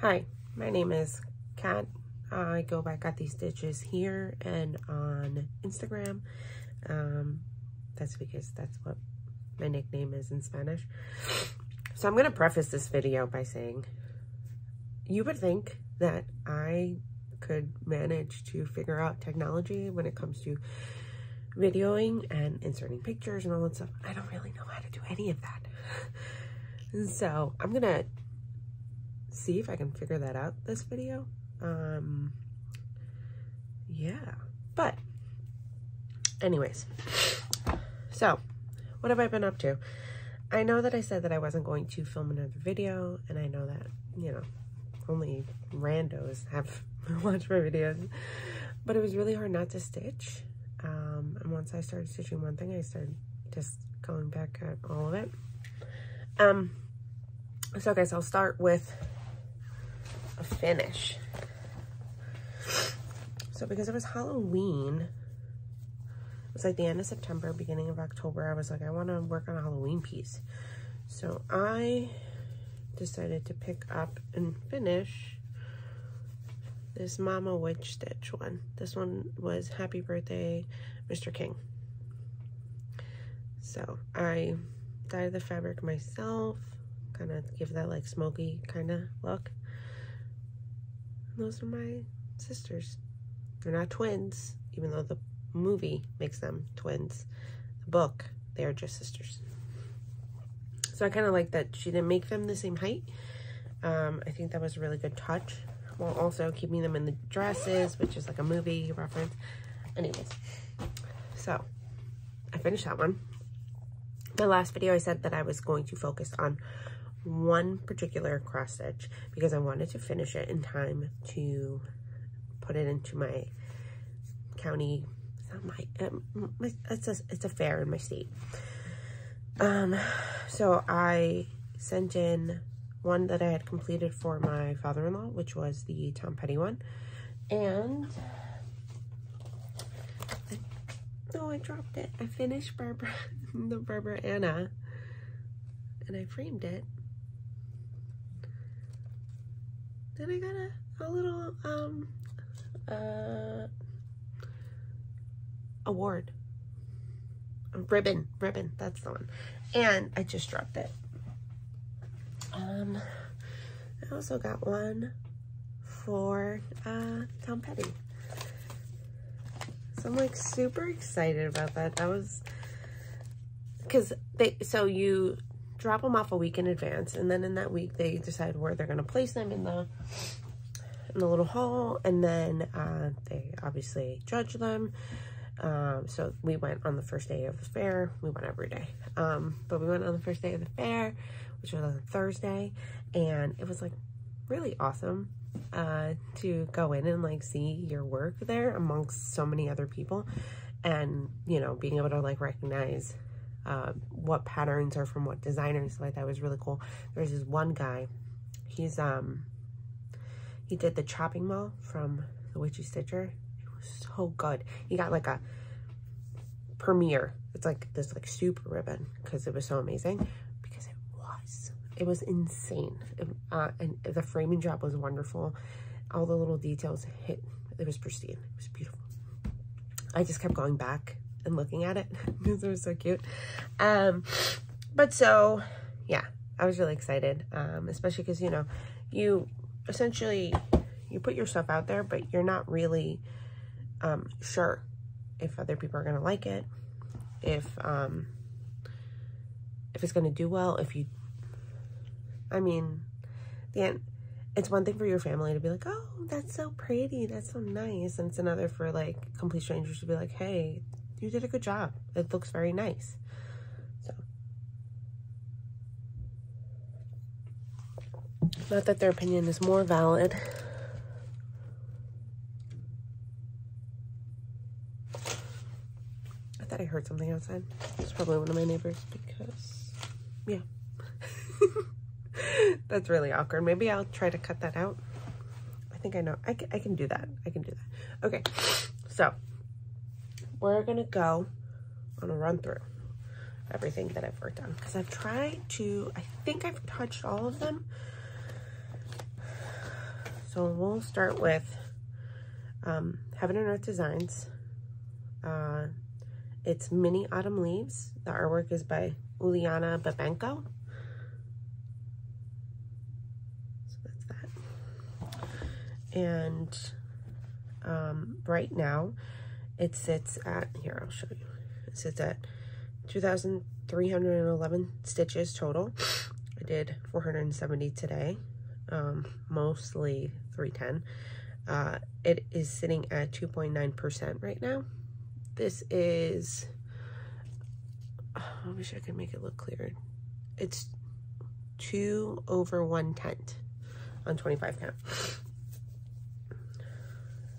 Hi, my name is Kat. I go by Got These Stitches here and on Instagram. That's because that's what my nickname is in Spanish. So I'm going to preface this video by saying, you would think that I could manage to figure out technology when it comes to videoing and inserting pictures and all that stuff. I don't really know how to do any of that. So I'm going to see if I can figure that out this video. Yeah, but anyways, so what have I been up to? I know that I said that I wasn't going to film another video, and I know that, you know, only randos have watched my videos, but it was really hard not to stitch. And once I started stitching one thing, I started just going back at all of it. So guys, I'll start with a finish. So because it was Halloween, it was like the end of September, beginning of October, I was like, I want to work on a Halloween piece. So I decided to pick up and finish this Mama Witch Stitch one. This one was Happy Birthday, Mr. King. So I dyed the fabric myself, kind of give that like smoky kind of look. And those are my sisters. They're not twins, even though the movie makes them twins. The book, they're just sisters. So I kind of like that she didn't make them the same height. I think that was a really good touch, while also keeping them in the dresses, which is like a movie reference. Anyways, so I finished that one. My last video, I said that I was going to focus on one particular cross stitch because I wanted to finish it in time to put it into my county. It's not my, it's a fair in my state. So I sent in one that I had completed for my father-in-law, which was the Tom Petty one, and I dropped it. I finished the Barbara Anna, and I framed it. Then I got a little award. A ribbon, that's the one. And I just dropped it. I also got one for Tom Petty. So I'm like super excited about that. That was because so you drop them off a week in advance, and then in that week they decide where they're going to place them in the little hall, and then they obviously judge them. So we went on the first day of the fair. We went every day, but we went on the first day of the fair, which was on Thursday, and it was like really awesome to go in and like see your work there amongst so many other people, and you know, being able to like recognize what patterns are from what designers. Like that was really cool. There's this one guy, he did the chopping mall from The Witchy Stitcher. It was so good. He got like a premiere. It's like this like super ribbon because it was so amazing, because it was insane. And the framing job was wonderful. All the little details hit. It was pristine. It was beautiful. I just kept going back and looking at it because it was so cute. But so yeah, I was really excited, especially because, you know, you essentially you put your stuff out there, but you're not really sure if other people are going to like it, if it's going to do well. I mean, it's one thing for your family to be like, oh, that's so pretty, that's so nice, and it's another for like complete strangers to be like, hey, you did a good job, it looks very nice. So not that their opinion is more valid. I thought I heard something outside. It's probably one of my neighbors, because yeah. That's really awkward. Maybe I'll try to cut that out. I think I know. I can do that. I can do that. Okay, so we're gonna go on a run through everything that I've worked on, because I've tried to, I think I've touched all of them. So we'll start with Heaven and Earth Designs. It's Mini Autumn Leaves. The artwork is by Uliana Babenko. So that's that. And right now it sits at, here, I'll show you. It sits at 2,311 stitches total. I did 470 today, mostly 310. It is sitting at 2.9% right now. This is, I wish I could make it look clearer. It's 2 over 1/10 on 25 count.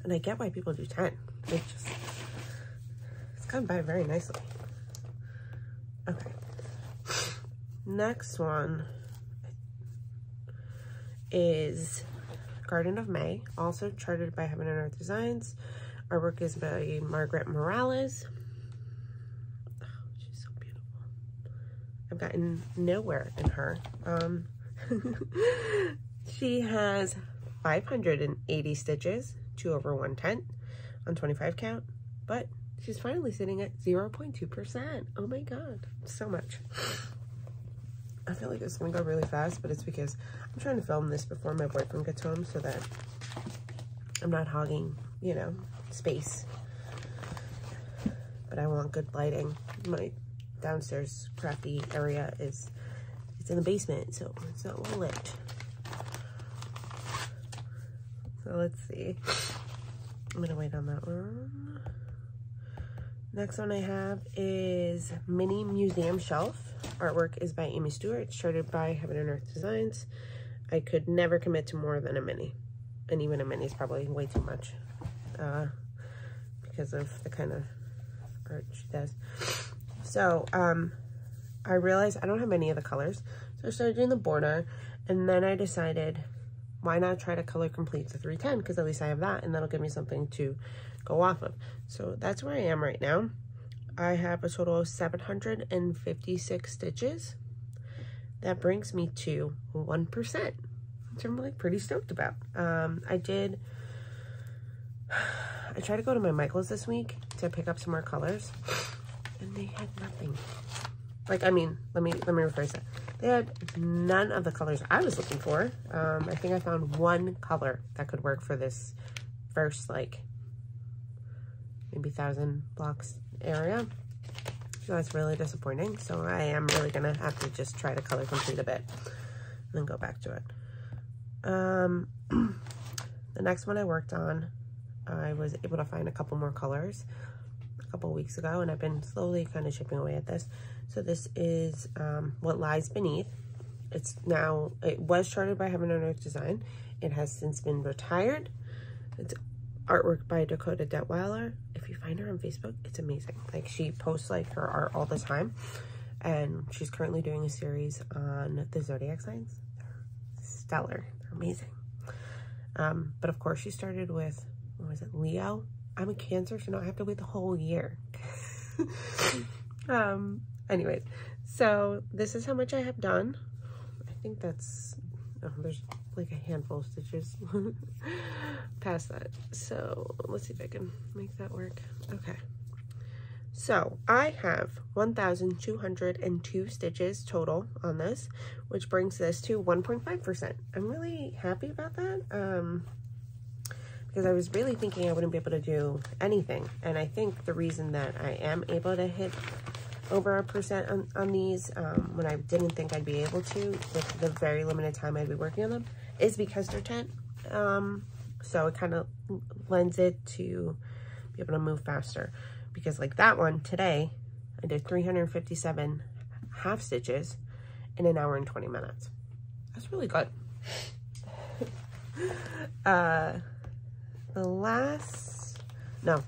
And I get why people do 10. It's gone by very nicely. Okay. Next one is Garden of May, also charted by Heaven and Earth Designs. Artwork is by Margaret Morales. Oh, she's so beautiful. I've gotten nowhere in her. She has 580 stitches, 2 over 1/10 on 25 count, but she's finally sitting at 0.2%. Oh my God, so much. I feel like it's gonna go really fast, but it's because I'm trying to film this before my boyfriend gets home so that I'm not hogging, you know, space. But I want good lighting. My downstairs crafty area it's in the basement, so it's not well lit. So let's see. I'm gonna wait on that one. Next one I have is Mini Museum Shelf. Artwork is by Amy Stewart. It's charted by Heaven and Earth Designs. I could never commit to more than a mini. And even a mini is probably way too much. Because of the kind of art she does. So, I realized I don't have any of the colors. So I started doing the border. And then I decided, why not try to color complete the 310? Because at least I have that. And that'll give me something to go off of. So that's where I am right now. I have a total of 756 stitches. That brings me to 1%, which I'm like pretty stoked about. I tried to go to my Michael's this week to pick up some more colors, and they had nothing. Like, I mean, let me rephrase that. They had none of the colors I was looking for. I think I found one color that could work for this first, like, maybe 1,000 blocks area. So that's really disappointing. So I am really gonna have to just try to color complete a bit and then go back to it. The next one I worked on, I was able to find a couple more colors a couple weeks ago, and I've been slowly kind of chipping away at this. So this is What Lies Beneath. It was charted by Heaven and Earth Design. It has since been retired. It's artwork by Dakota Detweiler. If you find her on Facebook, it's amazing. Like, she posts like her art all the time, and she's currently doing a series on the zodiac signs. They're stellar. They're amazing. But of course she started with, what was it, Leo? I'm a Cancer, so now I have to wait the whole year. Anyways, so this is how much I have done. I think that's, there's like a handful of stitches past that. So let's see if I can make that work. Okay. So I have 1,202 stitches total on this, which brings this to 1.5%. I'm really happy about that. Because I was really thinking I wouldn't be able to do anything. And I think the reason that I am able to hit over 1% on these, when I didn't think I'd be able to with the very limited time I'd be working on them, is because they're 10. So it kind of lends it to be able to move faster. Because like that one today, I did 357 half stitches in 1 hour and 20 minutes. That's really good. The last, no,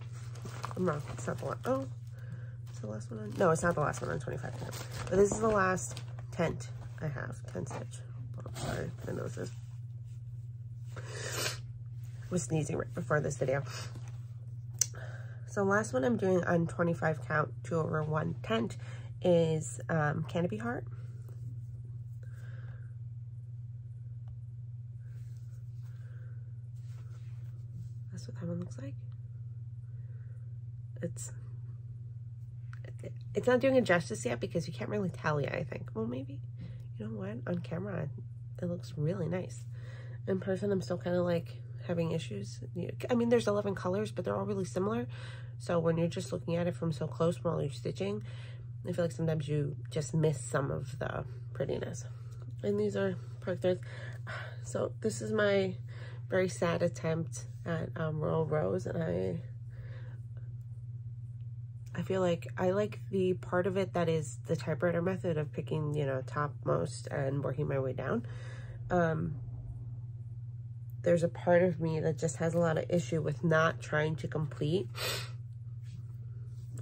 I'm wrong. It's not the last. Oh, it's the last one on, no, it's not the last one on 25 minutes. But this is the last tent I have, 10 stitch. Oh, sorry, my nose is. I was sneezing right before this video. So last one I'm doing on 25 count, 2 over 1/10 is Canopy Heart. That's what that one looks like. It's not doing it justice yet because you can't really tell yet, I think. Well, maybe, you know what, on camera it looks really nice. In person, I'm still kind of like having issues. I mean, there's 11 colors, but they're all really similar. So when you're just looking at it from so close while you're stitching, I feel like sometimes you just miss some of the prettiness. And these are perfect. So this is my very sad attempt at Royal Rose, and I feel like I like the part of it that is the typewriter method of picking, you know, topmost and working my way down. There's a part of me that just has a lot of issue with not trying to complete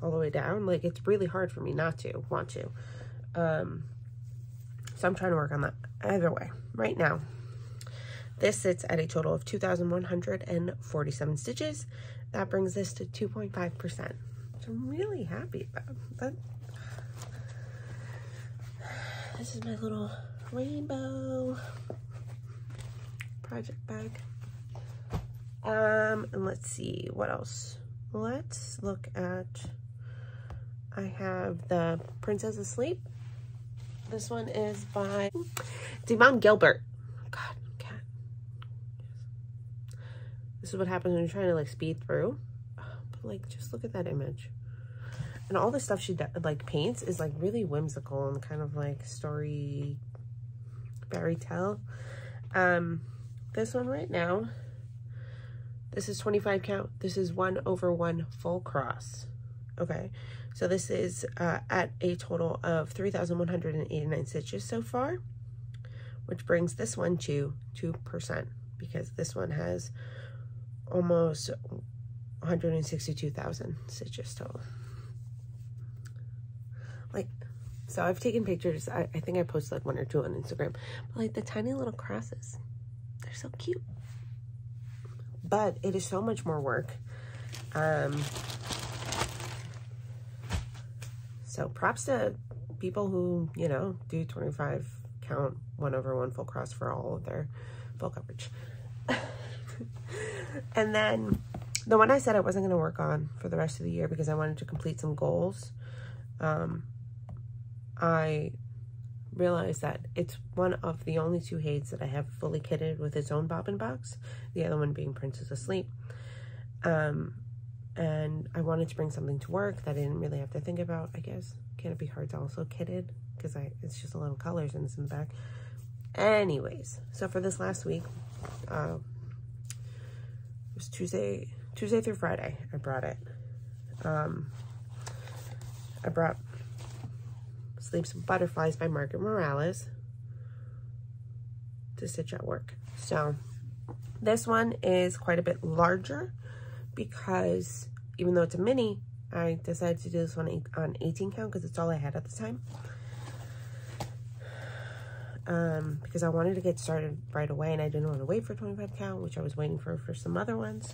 all the way down. Like, it's really hard for me not to want to. So I'm trying to work on that. Either way, right now, this sits at a total of 2,147 stitches. That brings this to 2.5%. I'm really happy about that. This is my little rainbow project bag. And let's see what else. Let's look at, I have the Princess Asleep. This one is by Devon Gilbert. God, cat. This is what happens when you're trying to like speed through. But like, just look at that image. And all the stuff she like paints is like really whimsical and kind of like story, fairy tale. This one right now, this is 25 count. This is 1/1 full cross. Okay, so this is at a total of 3,189 stitches so far, which brings this one to 2% because this one has almost 162,000 stitches total. Like, so I've taken pictures. I think I posted like 1 or 2 on Instagram, but like the tiny little crosses, they're so cute. But it is so much more work. So props to people who, you know, do 25 count 1/1 full cross for all of their full coverage. And then the one I said I wasn't going to work on for the rest of the year because I wanted to complete some goals. I realized that it's one of the only 2 Hades that I have fully kitted with its own bobbin box, the other one being Princess Asleep. And I wanted to bring something to work that I didn't really have to think about, I guess. Can it be hard to also kit it? Because it's just 11 colors and it's in the back. Anyways, so for this last week, it was Tuesday through Friday, I brought it. I brought Sleeps and Butterflies by Margaret Morales to stitch at work. So this one is quite a bit larger because even though it's a mini, I decided to do this one on 18 count because it's all I had at the time. Because I wanted to get started right away and I didn't want to wait for 25 count, which I was waiting for some other ones.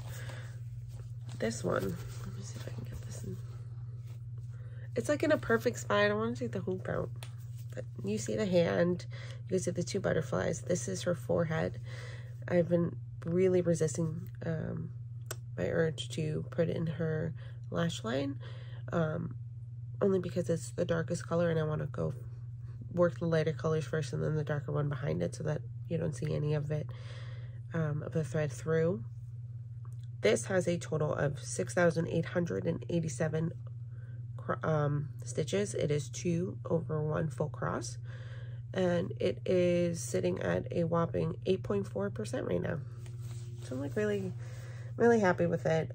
This one, let me see if I can get this in. It's like in a perfect spot. I don't want to take the hoop out, but you see the hand, you see the 2 butterflies. This is her forehead. I've been really resisting my urge to put in her lash line, only because it's the darkest color and I want to go work the lighter colors first and then the darker one behind it so that you don't see any of it, of the thread through. This has a total of 6,887 stitches. It is 2/1 full cross and it is sitting at a whopping 8.4% right now. So I'm like really happy with it.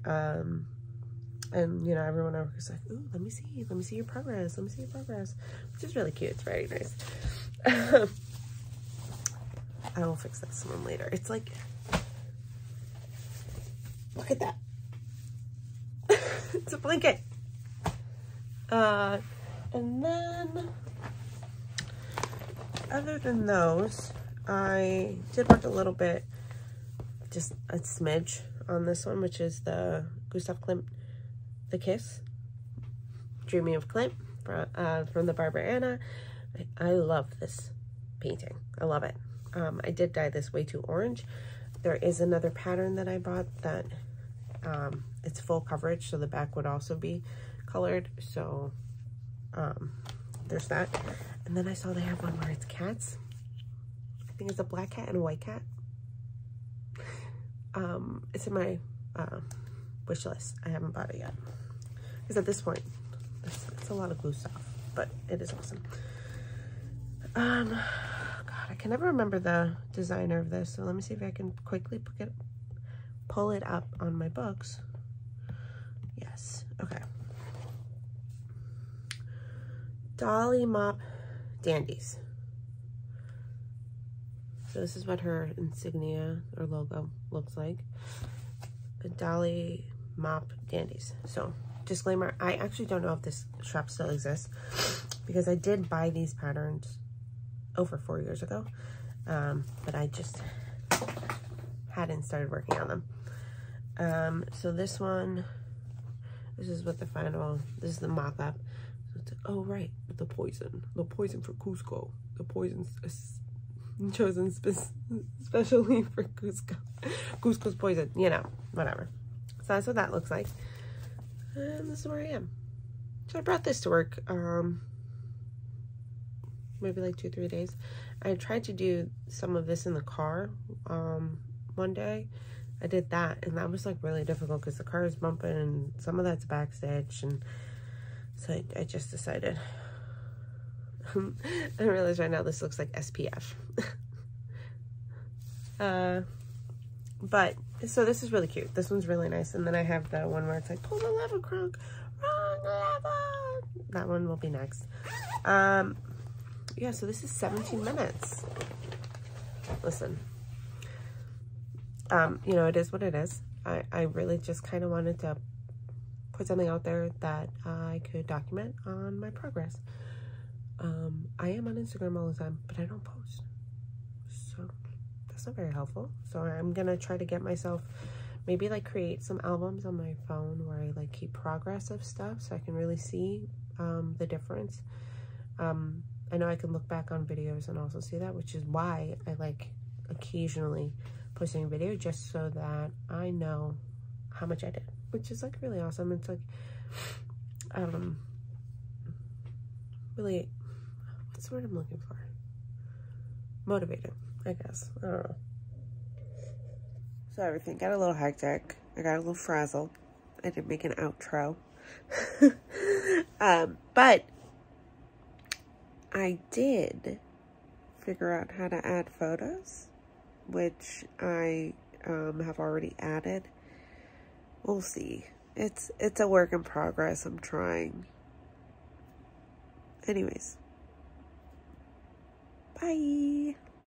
And you know, everyone over is like, ooh, let me see your progress, which is really cute. It's very nice. I will fix this one later. It's like, look at that. It's a blanket. And then other than those, I did work a little bit, just a smidge on this one, which is the Gustav Klimt, The Kiss, Dreaming of Klimt, from the Barbara Anna. I love this painting. I love it. I did dye this way too orange. There is another pattern that I bought that it's full coverage, so the back would also be colored. So there's that. And then I saw they have one where it's cats. I think it's a black cat and a white cat. It's in my wish list. I haven't bought it yet, because at this point it's a lot of glue stuff, but it is awesome. God, I can never remember the designer of this, so let me see if I can quickly pull it up on my books. Yes, okay. Dolly Mop Dandies. So this is what her insignia or logo looks like. A Dolly Mop Dandies. So, disclaimer, I actually don't know if this shop still exists, because I did buy these patterns over 4 years ago, but I just hadn't started working on them. So this one, this is what the final, this is the mock-up. So oh right, the poison for Cusco, the poison chosen especially for Cusco's poison, you know, whatever. So that's what that looks like, and this is where I am. So I brought this to work maybe like 2-3 days. I tried to do some of this in the car one day. I did that, and that was like really difficult because the car is bumping and some of that's backstitch, and so I just decided. I realize right now this looks like SPF. But so this is really cute. This one's really nice. And then I have the one where it's like, pull the lever, Crunk, wrong lever. That one will be next. Yeah, so this is 17 minutes. Listen, you know, it is what it is. I really just kind of wanted to put something out there that I could document on my progress. I am on Instagram all the time, but I don't post, so that's not very helpful. So I'm gonna try to get myself, maybe like create some albums on my phone where I like keep progress of stuff, so I can really see the difference. I know I can look back on videos and also see that, which is why I like occasionally posting a video, just so that I know how much I did, which is like really awesome. It's like really, what's the word I'm looking for? Motivating, I guess. I don't know. So everything got a little hectic. I got a little frazzled. I didn't make an outro. But I did figure out how to add photos, which I have already added. We'll see. It's a work in progress. I'm trying. Anyways, bye.